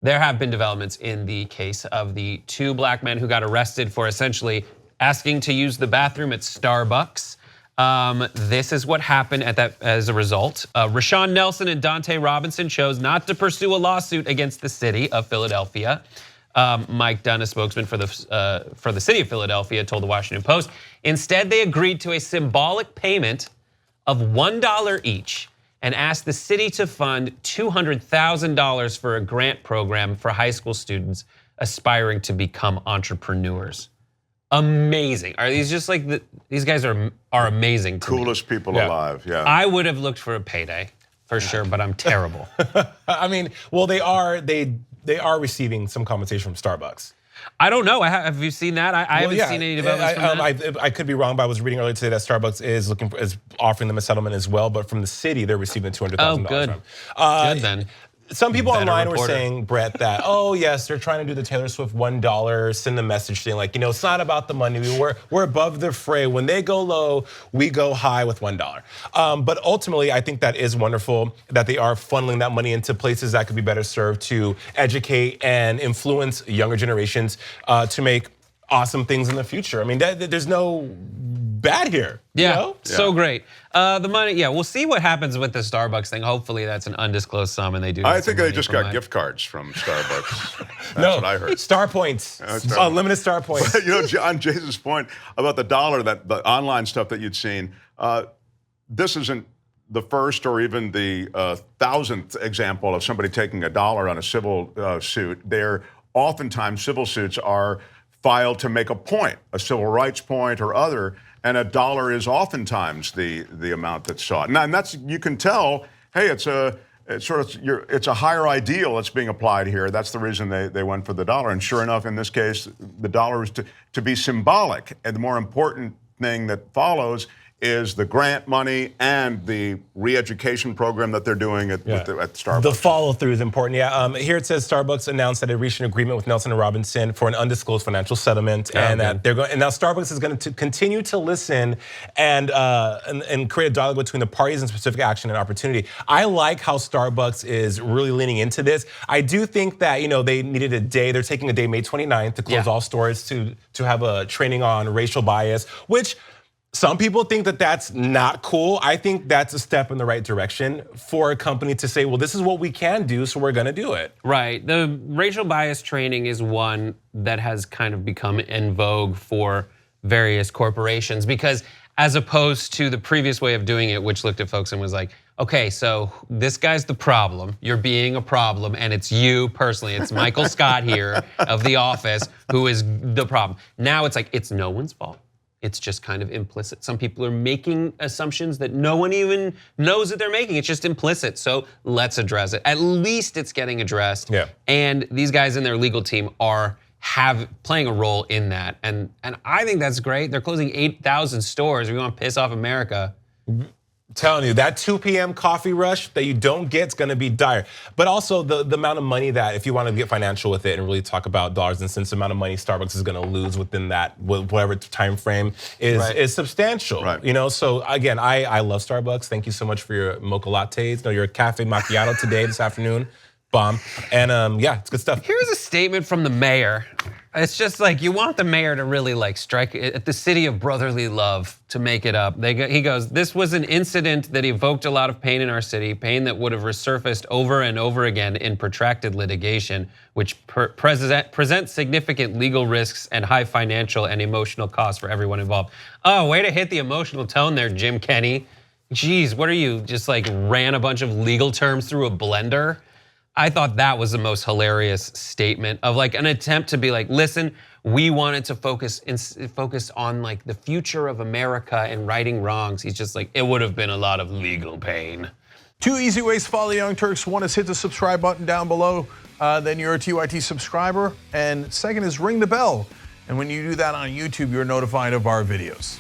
There have been developments in the case of the 2 black men who got arrested for essentially asking to use the bathroom at Starbucks. This is what happened as a result. Rashawn Nelson and Dante Robinson chose not to pursue a lawsuit against the city of Philadelphia. Mike Dunn, a spokesman for the city of Philadelphia, told the Washington Post. Instead, they agreed to a symbolic payment of $1 each and asked the city to fund $200,000 for a grant program for high school students aspiring to become entrepreneurs. Amazing. Are these just like these guys are amazing to Coolest me. people alive, yeah. I would have looked for a payday for sure, but I'm terrible. I mean, well, they are receiving some compensation from Starbucks. I don't know. Have you seen that? I haven't seen any developments from that. I could be wrong, but I was reading earlier today that Starbucks is offering them a settlement as well. But from the city, they're receiving $200,000. Oh, good. Good then. Some people Better online reporter. were saying, Brett, that yes, they're trying to do the Taylor Swift $1, send a message saying like, it's not about the money. We're above the fray. When they go low, we go high with $1. But ultimately, I think that is wonderful that they are funneling that money into places that could be better served to educate and influence younger generations to make awesome things in the future. I mean, there's no bad here. Yeah, so great. The money, we'll see what happens with the Starbucks thing. Hopefully that's an undisclosed sum and they do. I think they just got gift cards from Starbucks. That's what I heard. Star points, unlimited star points. On Jason's point about the dollar, the online stuff that you'd seen, this isn't the first or even the 1,000th example of somebody taking $1 on a civil suit. Oftentimes civil suits are filed to make a point, a civil rights point or other, and $1 is oftentimes the amount that's sought. And that's, you can tell, hey, it's a higher ideal that's being applied here. That's the reason they went for the $1. And sure enough, in this case, the $1 is to be symbolic. And the more important thing that follows is the grant money and the re-education program that they're doing at Starbucks. The follow-through is important, Here it says Starbucks announced that it reached an agreement with Nelson and Robinson for an undisclosed financial settlement, and that they're going. And now Starbucks is going to continue to listen and create a dialogue between the parties and specific action and opportunity. I like how Starbucks is really leaning into this. I do think that they needed a day. They're taking a day, May 29th, to close all stores to have a training on racial bias, which. Some people think that that's not cool. I think that's a step in the right direction for a company to say, well, this is what we can do, so we're gonna do it. Right, the racial bias training is one that has kind of become in vogue for various corporations because as opposed to the previous way of doing it, which looked at folks and was like, okay, so this guy's the problem, you're being a problem, and it's you personally, it's Michael Scott here of The Office who is the problem. Now it's like, it's no one's fault. It's just kind of implicit. Some people are making assumptions that no one even knows that they're making. It's just implicit, so let's address it. At least it's getting addressed. And these guys in their legal team are playing a role in that. And I think that's great. They're closing 8,000 stores. We want to piss off America. Telling you, that 2 p.m. coffee rush that you don't get is gonna be dire. But also the amount of money that, if you want to get financial with it and really talk about dollars and cents, the amount of money Starbucks is gonna lose within that, whatever time frame is substantial. So again, I love Starbucks. Thank you so much for your mocha lattes. No, your cafe macchiato today, this afternoon. Bomb. And it's good stuff. Here's a statement from the mayor. It's just like you want the mayor to really strike at the city of brotherly love to make it up. He goes, this was an incident that evoked a lot of pain in our city, pain that would have resurfaced over and over again in protracted litigation, which presents significant legal risks and high financial and emotional costs for everyone involved. Oh, way to hit the emotional tone there, Jim Kenney. Geez, what are you, just ran a bunch of legal terms through a blender? I thought that was the most hilarious statement of an attempt to be listen, we wanted to focus on the future of America and righting wrongs. He's just it would have been a lot of legal pain. 2 easy ways to follow the Young Turks. One is hit the subscribe button down below, then you're a TYT subscriber. And second is ring the bell. And when you do that on YouTube, you're notified of our videos.